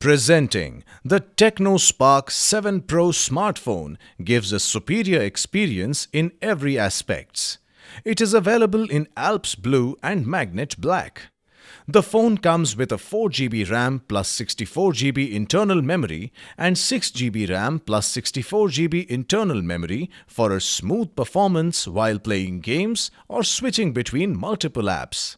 Presenting the Tecno Spark 7 Pro smartphone gives a superior experience in every aspects. It is available in Alps Blue and Magnet Black. The phone comes with a 4GB RAM plus 64GB internal memory and 6GB RAM plus 64GB internal memory for a smooth performance while playing games or switching between multiple apps.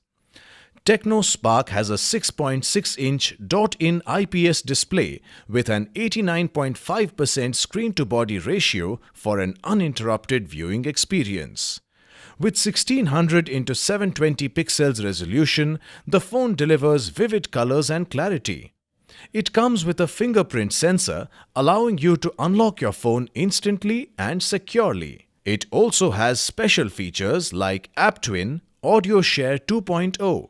Tecno Spark has a 6.6-inch Dot-in IPS display with an 89.5% screen-to-body ratio for an uninterrupted viewing experience. With 1600 x 720 pixels resolution, the phone delivers vivid colors and clarity. It comes with a fingerprint sensor, allowing you to unlock your phone instantly and securely. It also has special features like App Twin, Audio Share 2.0.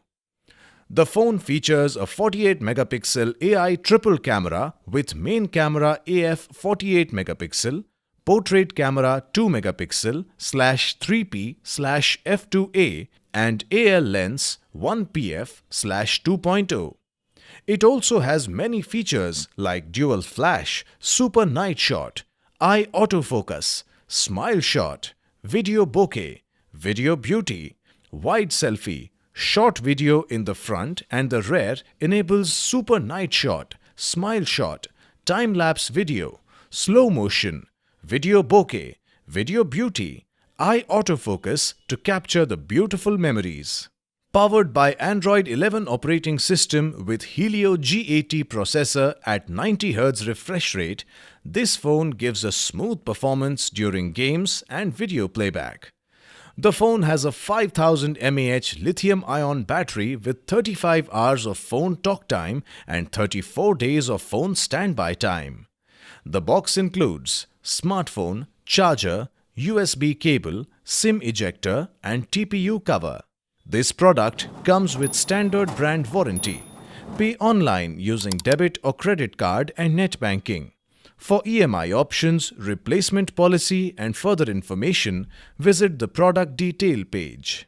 The phone features a 48-megapixel AI triple camera with main camera AF 48-megapixel, portrait camera 2-megapixel /3p/f2a and AL lens 1pf/2.0. It also has many features like dual flash, super night shot, eye autofocus, smile shot, video bokeh, video beauty, wide selfie, short video in the front and the rear enables super night shot, smile shot, time-lapse video, slow motion, video bokeh, video beauty, eye autofocus to capture the beautiful memories. Powered by Android 11 operating system with Helio G80 processor at 90Hz refresh rate, this phone gives a smooth performance during games and video playback. The phone has a 5000 mAh lithium-ion battery with 35 hours of phone talk time and 34 days of phone standby time. The box includes smartphone, charger, USB cable, SIM ejector and TPU cover. This product comes with standard brand warranty. Pay online using debit or credit card and net banking. For EMI options, replacement policy and further information, visit the product detail page.